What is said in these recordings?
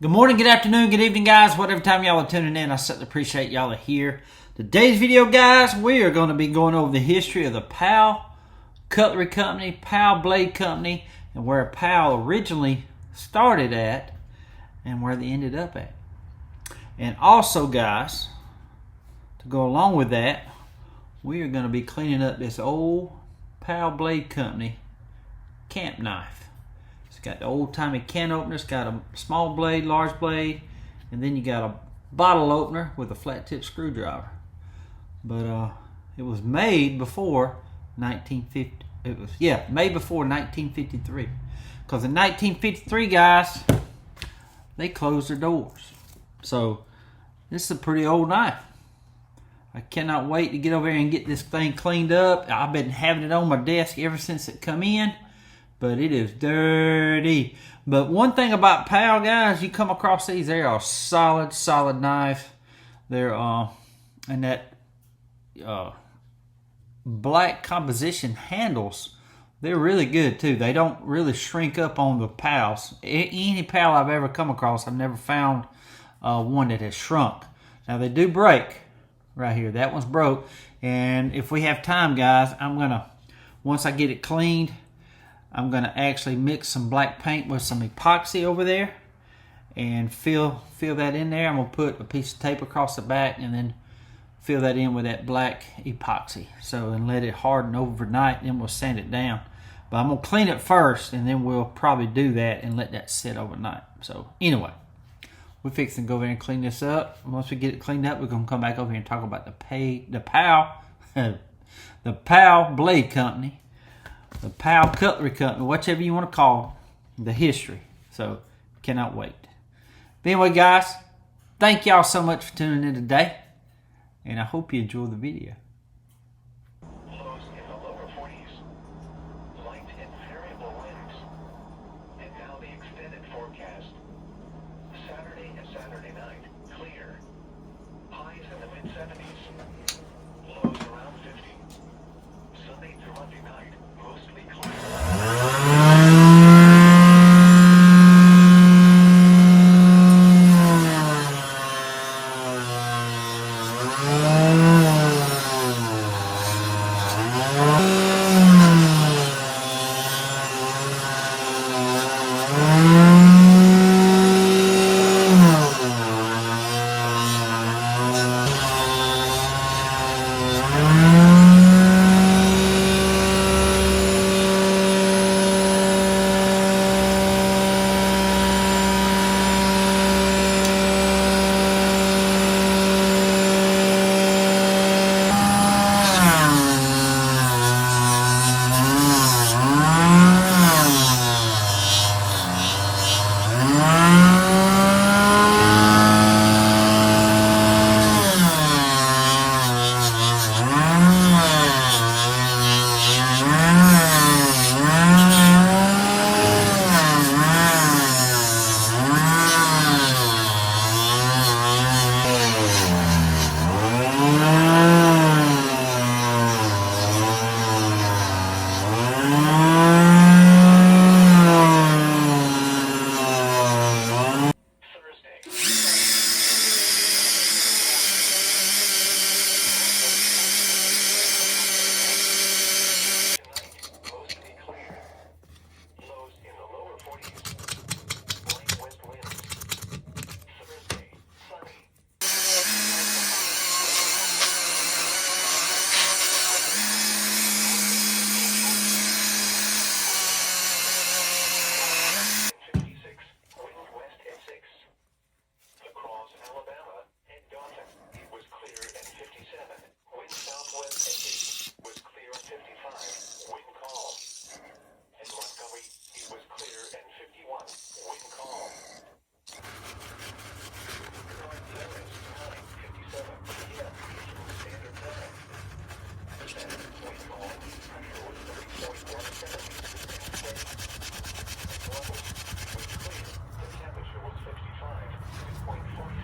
Good morning, good afternoon, good evening, guys. Whatever time y'all are tuning in, I certainly appreciate y'all are here. Today's video, guys, we are going to be going over the history of the PAL Cutlery Company, PAL Blade Company, and where PAL originally started at and where they ended up at. And also, guys, to go along with that, we are going to be cleaning up this old PAL Blade Company camp knife. It's got the old-timey can opener. It's got a small blade, large blade, and then you got a bottle opener with a flat-tip screwdriver. But it was made before 1950. Made before 1953. Because in 1953, guys, they closed their doors. So this is a pretty old knife. I cannot wait to get over here and get this thing cleaned up. I've been having it on my desk ever since it come in. But it is dirty. But one thing about PAL, guys, you come across these, they are solid knife. They're and that black composition handles, they're really good too. They don't really shrink up on the PALs. Any PAL I've ever come across, I've never found one that has shrunk. Now they do break right here. That one's broke. And if we have time, guys, I'm gonna, once I get it cleaned, I'm going to actually mix some black paint with some epoxy over there and fill that in there. I'm going to put a piece of tape across the back and then fill that in with that black epoxy. So, and let it harden overnight, then we'll sand it down. But I'm going to clean it first and then we'll probably do that and let that sit overnight. So anyway, we're fixing to go over there and clean this up. Once we get it cleaned up, we're going to come back over here and talk about the PAL Blade Company. The PAL Cutlery Company, whichever you want to call the history. So, cannot wait. But anyway, guys, thank y'all so much for tuning in today. And I hope you enjoy the video. Lows in the lower 40s. Light and variable winds. And now the extended forecast. Saturday and Saturday night, clear. Highs in the mid-70s. Lows around 50. Sunday through Monday night, mostly clear.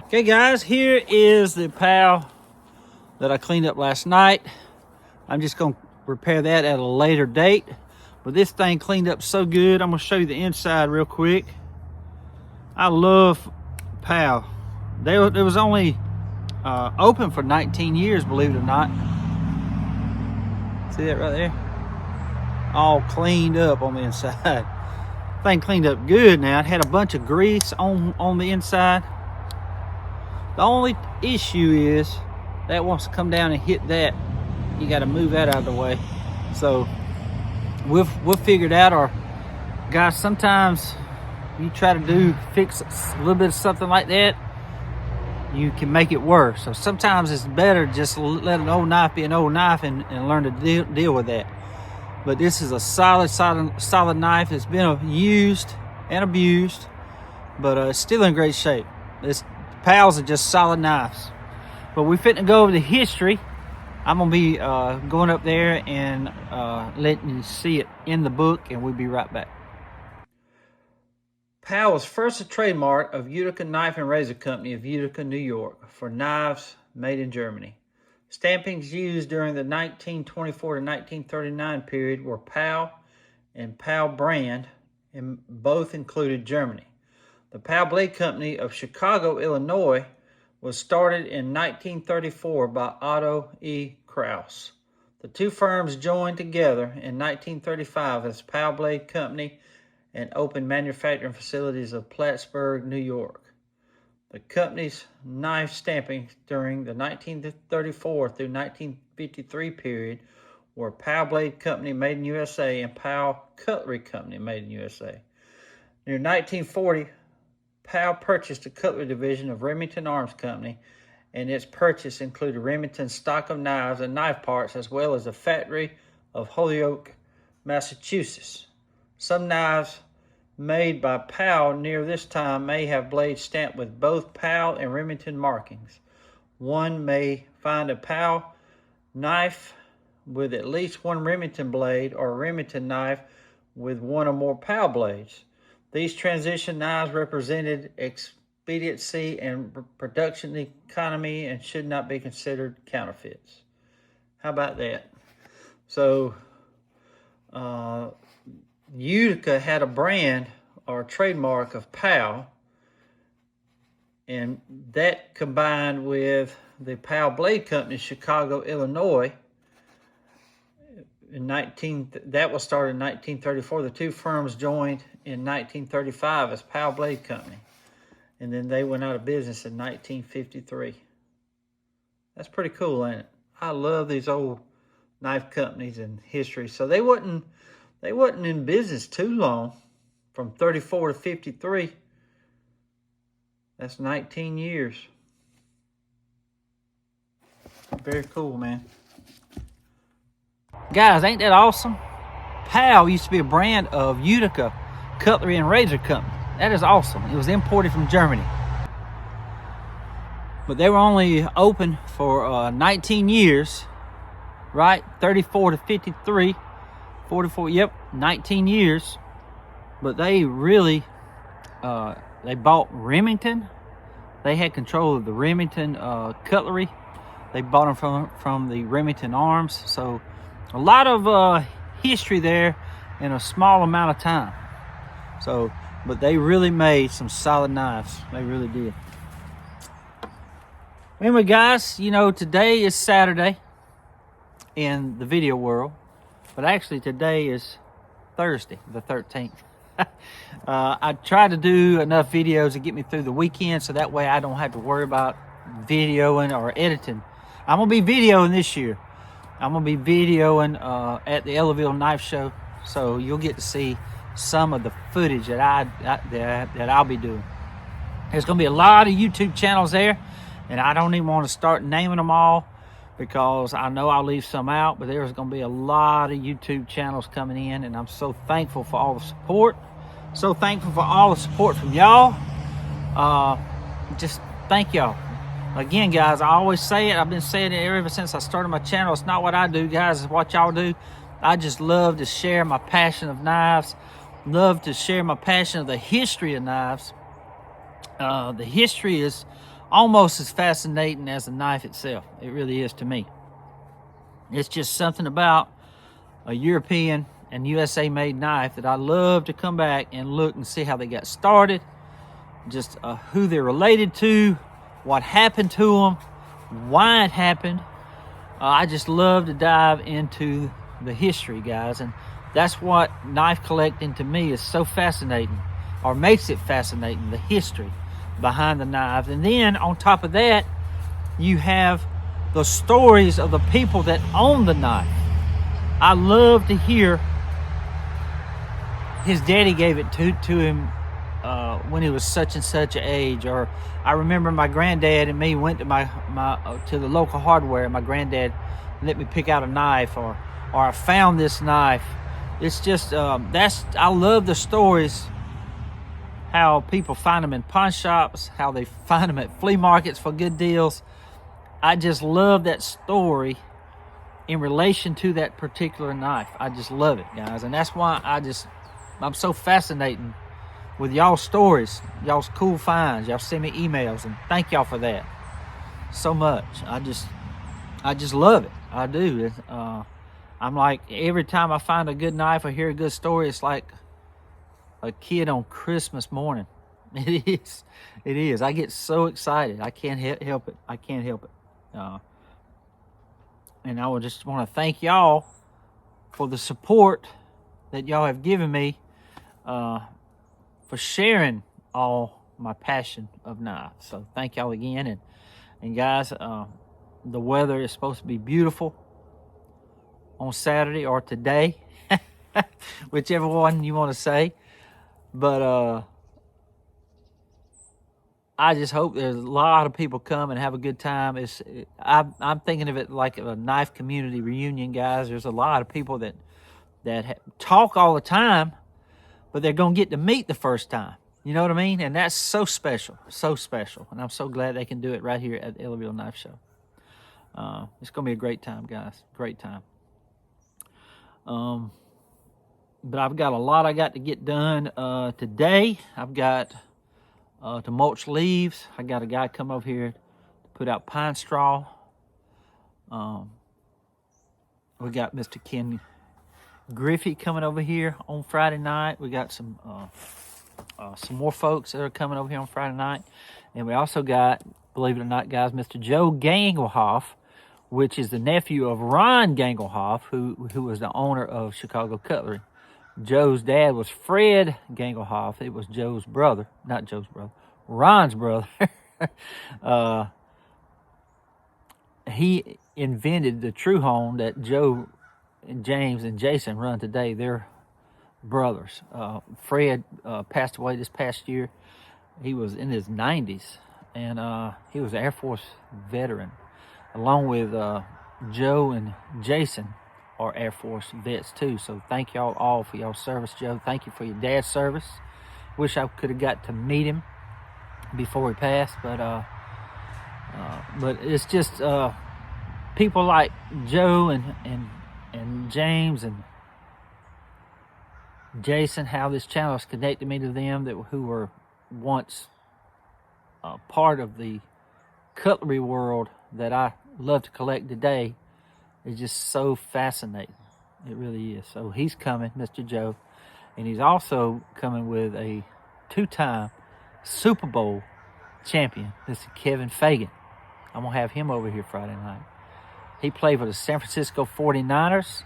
Okay, guys, here is the PAL that I cleaned up last night. I'm just going to repair that at a later date. But this thing cleaned up so good. I'm going to show you the inside real quick. I love PAL. It was only open for 19 years, believe it or not. See that right there? All cleaned up on the inside. Thing cleaned up good now. It had a bunch of grease on the inside. The only issue is that wants to come down and hit that, you got to move that out of the way. So we'll figure it out. Or guys, sometimes you try to fix a little bit of something like that, you can make it worse. So sometimes it's better just let an old knife be an old knife and learn to deal with that. But this is a solid knife. It's been used and abused, but it's still in great shape. This PALs are just solid knives. But we're fitting to go over the history. I'm gonna be going up there and letting you see it in the book, and we'll be right back. PAL was first a trademark of Utica Knife and Razor Company of Utica, New York, for knives made in Germany. Stampings used during the 1924 to 1939 period were PAL and PAL brand, and both included Germany. The PAL Blade Company of Chicago, Illinois, was started in 1934 by Otto E. Kraus. The two firms joined together in 1935 as PAL Blade Company and opened manufacturing facilities of Plattsburgh, New York. The company's knife stamping during the 1934 through 1953 period were PAL Blade Company made in USA and PAL Cutlery Company made in USA. Near 1940, PAL purchased the cutlery division of Remington Arms Company, and its purchase included Remington's stock of knives and knife parts, as well as the factory of Holyoke, Massachusetts. Some knives made by PAL near this time may have blades stamped with both PAL and Remington markings. One may find a PAL knife with at least one Remington blade, or a Remington knife with one or more PAL blades. These transition knives represented expediency and production economy and should not be considered counterfeits. How about that? So, Utica had a brand or a trademark of PAL, and that combined with the PAL Blade Company, Chicago, Illinois, that was started in 1934. The two firms joined in 1935 as PAL Blade Company, and then they went out of business in 1953. That's pretty cool, ain't it? I love these old knife companies and history. So they wasn't in business too long, from 34 to 53. That's 19 years. Very cool, man. Guys, ain't that awesome? PAL used to be a brand of Utica Cutlery and Razor Company. That is awesome. It was imported from Germany. But they were only open for 19 years, right? 34 to 53, 44, yep, 19 years. But they really, they bought Remington. They had control of the Remington cutlery. They bought them from the Remington Arms. So a lot of history there in a small amount of time. So, but they really made some solid knives. They really did. Anyway, guys, you know, today is Saturday in the video world, but actually today is Thursday, the 13th. I try to do enough videos to get me through the weekend, so that way I don't have to worry about videoing or editing. I'm going to be videoing this year. I'm going to be videoing at the Ellaville Knife Show, so you'll get to see some of the footage that I'll be doing. There's going to be a lot of YouTube channels there, and I don't even want to start naming them all because I know I'll leave some out, but there's going to be a lot of YouTube channels coming in, and I'm so thankful for all the support. So thankful for all the support from y'all. Just thank y'all. Again, guys, I always say it. I've been saying it ever since I started my channel. It's not what I do, guys. It's what y'all do. I just love to share my passion of knives. Love to share my passion of the history of knives. The history is almost as fascinating as the knife itself. It really is to me. It's just something about a European and USA made knife that I love to come back and look and see how they got started, just who they're related to, what happened to them, why it happened. I just love to dive into the history, guys, and that's what knife collecting to me is so fascinating, or makes it fascinating, the history behind the knives. And then on top of that, you have the stories of the people that own the knife. I love to hear his daddy gave it to him when he was such and such an age, or I remember my granddad and me went to to the local hardware, and my granddad let me pick out a knife, or I found this knife. It's just I love the stories, how people find them in pawn shops, how they find them at flea markets for good deals. I just love that story in relation to that particular knife. I just love it, guys, and that's why I'm so fascinating with y'all's stories, y'all's cool finds. Y'all send me emails, and thank y'all for that so much. I just love it. I do. I'm like, every time I find a good knife or hear a good story, it's like a kid on Christmas morning. It is. It is. I get so excited. I can't help it. I can't help it. And I would just want to thank y'all for the support that y'all have given me, for sharing all my passion of knives. So thank y'all again. And guys, the weather is supposed to be beautiful on Saturday or today, whichever one you want to say. But I just hope there's a lot of people come and have a good time. I'm thinking of it like a knife community reunion, guys. There's a lot of people that talk all the time, but they're going to get to meet the first time. You know what I mean? And that's so special, so special. And I'm so glad they can do it right here at the Ellerville Knife Show. It's going to be a great time, guys. Great time. But I've got a lot I got to get done today. I've got to mulch leaves. I got a guy come over here to put out pine straw. We got Mr. Ken Griffey coming over here on Friday night. We got some more folks that are coming over here on Friday night. And we also got, believe it or not, guys, Mr. Joe Ganglehoff, which is the nephew of Ron Ganglehoff, who was the owner of Chicago Cutlery. Joe's dad was Fred Ganglehoff. It was Joe's brother, not Joe's brother, Ron's brother. He invented the true home that Joe and James and Jason run today. They're brothers. Fred passed away this past year. He was in his 90s, and he was an Air Force veteran, along with Joe and Jason are Air Force vets too. So thank y'all all for y'all service. Joe, thank you for your dad's service. Wish I could have got to meet him before he passed, but it's just people like Joe and James and Jason, how this channel has connected me to them who were once part of the cutlery world that I love to collect today. Is just so fascinating. It really is. So he's coming, Mr. Joe, and he's also coming with a 2-time Super Bowl champion, Mr. Kevin Fagan. I'm going to have him over here Friday night. He played for the San Francisco 49ers.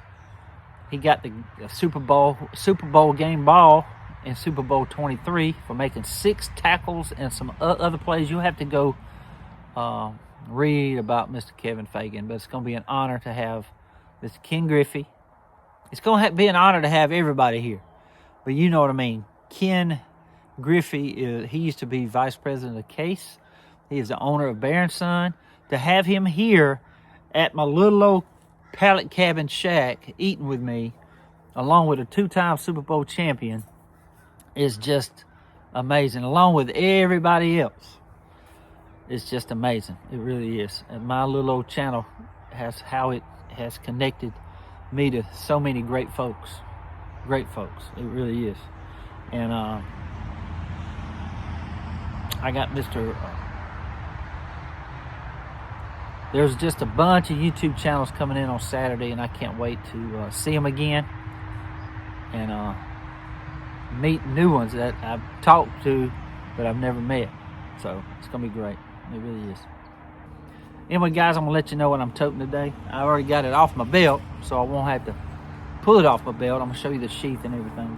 He got the Super Bowl game ball in Super Bowl 23 for making 6 tackles and some other plays. You'll have to go read about Mr. Kevin Fagan, but it's going to be an honor to have Mr. Ken Griffey. It's going to be an honor to have everybody here, but you know what I mean. Ken Griffey, he used to be vice president of Case. He is the owner of Bear & Son. To have him here at my little old pallet cabin shack eating with me, along with a 2-time Super Bowl champion, is just amazing, along with everybody else. It's just amazing. It really is. And my little old channel has how it has connected me to so many great folks. Great folks. It really is. And I got Mr. There's just a bunch of YouTube channels coming in on Saturday, and I can't wait to see them again and meet new ones that I've talked to that I've never met. So it's gonna be great. It really is. Anyway, guys, I'm gonna let you know what I'm toting today. I already got it off my belt, so I won't have to pull it off my belt. I'm gonna show you the sheath and everything.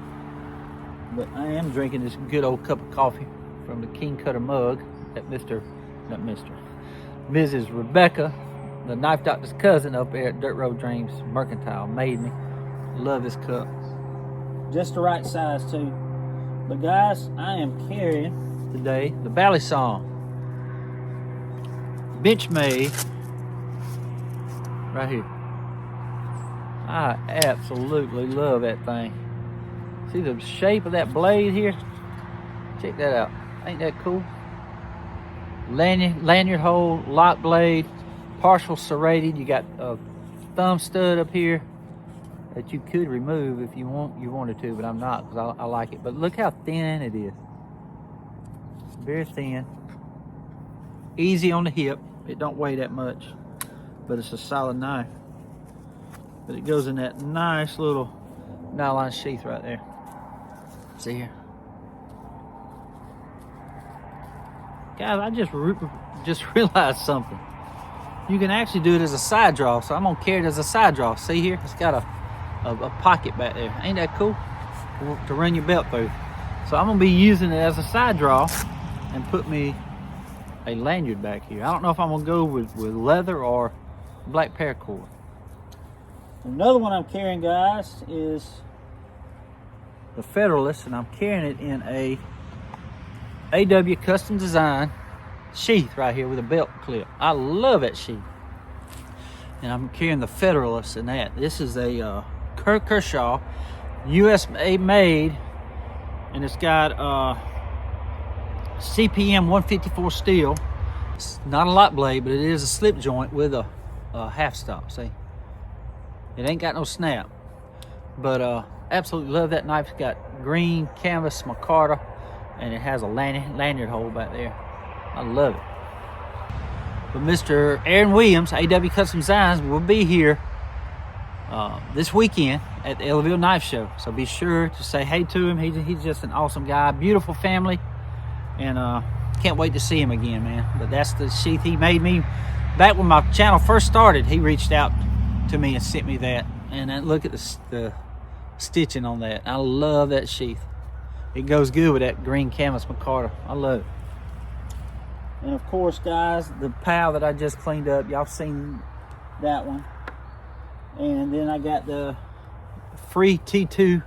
But I am drinking this good old cup of coffee from the King Cutter mug that Mrs. Rebecca, the knife doctor's cousin up there at Dirt Road Dreams Mercantile, made me. Love this cup. Just the right size too. But guys, I am carrying today the Balisong Benchmade right here. I absolutely love that thing. See the shape of that blade here? Check that out. Ain't that cool? Lanyard hole, lock blade, partial serrated. You got a thumb stud up here that you could remove if you wanted to, but I'm not, because I like it. But look how thin it is. Very thin. Easy on the hip. It don't weigh that much, but it's a solid knife. But it goes in that nice little nylon sheath right there. See here? Guys, I just realized something. You can actually do it as a side draw, so I'm gonna carry it as a side draw. See here? It's got a pocket back there. Ain't that cool? To run your belt through. So I'm gonna be using it as a side draw and put me a lanyard back here. I don't know if I'm gonna go with leather or black paracord. Another one I'm carrying, guys, is the Federalist, and I'm carrying it in a AW custom design sheath right here with a belt clip. I love that sheath. And I'm carrying the Federalist in that. This is a Kershaw, US made, and it's got CPM 154 steel. It's not a lock blade, but it is a slip joint with a half stop. See, it ain't got no snap, but absolutely love that knife. It's got green canvas micarta, and it has a lanyard hole back there. I love it. But Mr. Aaron Williams, AW Custom Designs, will be here this weekend at the Ellaville Knife Show. So be sure to say hey to him. He's just an awesome guy, beautiful family, and can't wait to see him again, man. But that's the sheath he made me back when my channel first started. He reached out to me and sent me that, and then look at the stitching on that. I love that sheath. It goes good with that green canvas micarta. I love it. And of course, guys, the PAL that I just cleaned up, y'all seen that one. And then I got the free T2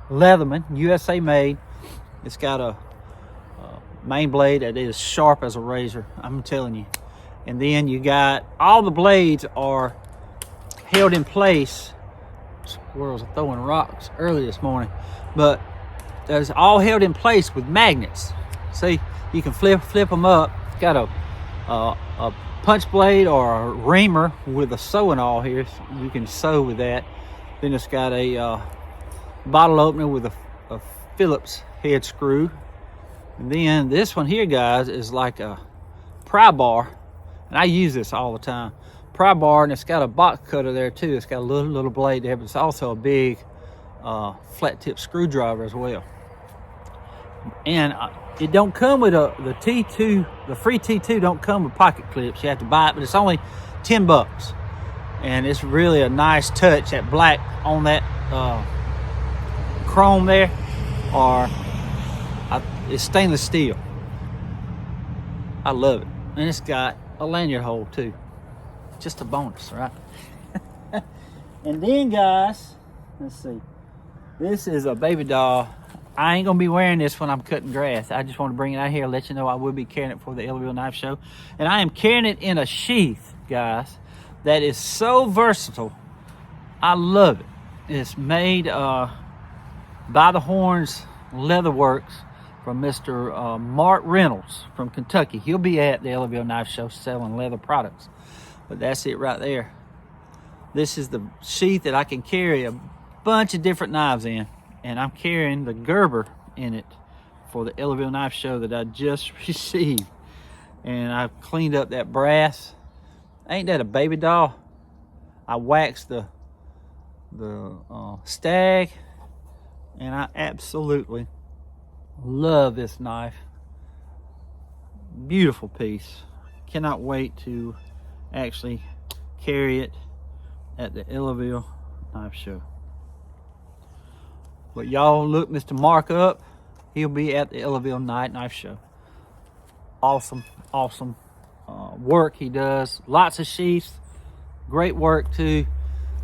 Leatherman, USA made. It's got a main blade that is sharp as a razor, I'm telling you. And then you got all the blades are held in place. Squirrels are throwing rocks early this morning, but there's all held in place with magnets. See, you can flip them up. It's got a punch blade or a reamer with a sewing awl here. So you can sew with that. Then it's got a bottle opener with a Phillips head screw. And then this one here, guys, is like a pry bar, and I use this all the time. Pry bar, and it's got a box cutter there too. It's got a little blade there, but it's also a big flat tip screwdriver as well. And it don't come with the T2, the free T2 don't come with pocket clips. You have to buy it, but it's only $10. And it's really a nice touch. That black on that chrome there, or it's stainless steel. I love it. And it's got a lanyard hole too. Just a bonus, right? And then, guys, let's see. This is a baby doll. I ain't gonna be wearing this when I'm cutting grass. I just want to bring it out here and let you know I will be carrying it for the Ellaville Knife Show. And I am carrying it in a sheath, guys, that is so versatile. I love it. It's made by the Horns Leatherworks from Mr. Mark Reynolds from Kentucky. He'll be at the Ellaville Knife Show selling leather products. But that's it right there. This is the sheath that I can carry a bunch of different knives in. And I'm carrying the Gerber in it for the Ellaville Knife Show that I just received. And I've cleaned up that brass. Ain't that a baby doll? I waxed the stag, and I absolutely love this knife. Beautiful piece. Cannot wait to actually carry it at the Ellaville Knife Show. But y'all look Mr. Mark up. He'll be at the Ellaville Knife Show. Awesome work he does. Lots of sheaths. Great work too.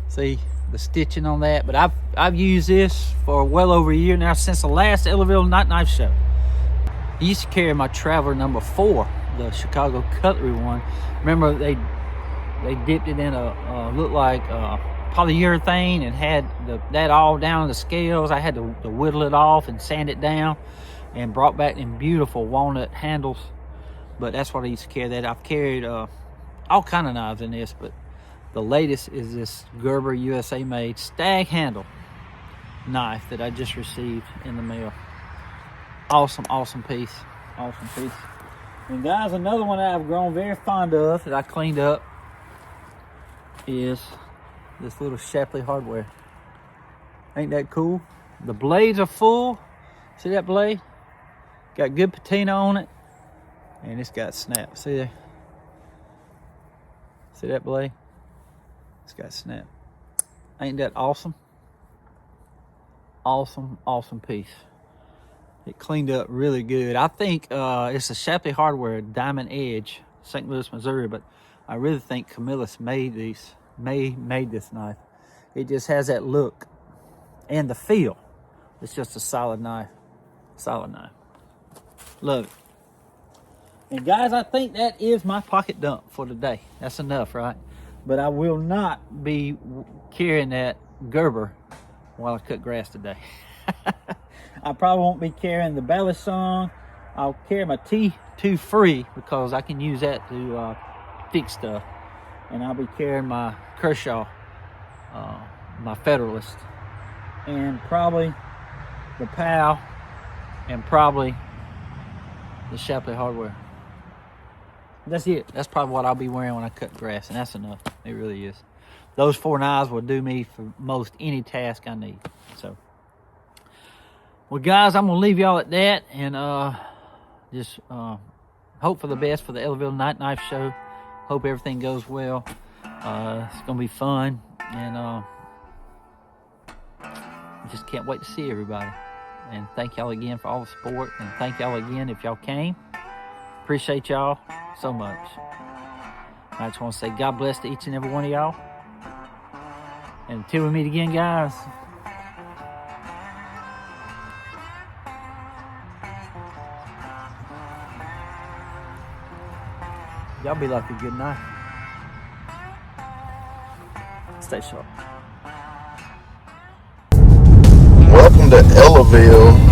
See the stitching on that. But I've used this for well over a year now, since the last Ellaville Knife Show. I used to carry my Traveler number 4, the Chicago Cutlery one. Remember they dipped it in a looked like polyurethane and had that all down the scales. I had to whittle it off and sand it down, and brought back in beautiful walnut handles. But that's what I used to carry. That I've carried all kind of knives in this, but the latest is this Gerber USA made stag handle knife that I just received in the mail. Awesome piece. Awesome piece. And guys, another one that I've grown very fond of that I cleaned up is this little Shapley hardware. Ain't that cool? The blades are full. See that blade? Got good patina on it. And it's got snap. See there? See that blade? It's got snap. Ain't that awesome? Awesome piece. It cleaned up really good. I think it's a Shapley hardware Diamond Edge, St. Louis, Missouri, but I really think Camillus made this knife. It just has that look and the feel. It's just a solid knife. Love it. And guys, I think that is my pocket dump for today. That's enough, right? But I will not be carrying that Gerber while I cut grass today. I probably won't be carrying the Balisong. I'll carry my T2 free because I can use that to fix stuff. And I'll be carrying my Kershaw, my Federalist, and probably the PAL, and probably the Shapley hardware. That's it. That's probably what I'll be wearing when I cut grass, and that's enough. It really is. Those 4 knives will do me for most any task I need. So, well, guys, I'm gonna leave y'all at that, and just hope for the best for the Ellaville Knife Show. Hope everything goes well. It's gonna be fun, and just can't wait to see everybody. And thank y'all again for all the support, and thank y'all again if y'all came. Appreciate y'all so much. I just want to say God bless to each and every one of y'all. And until we meet again, guys, y'all be lucky. Good night. Stay sharp. Welcome to Ellaville.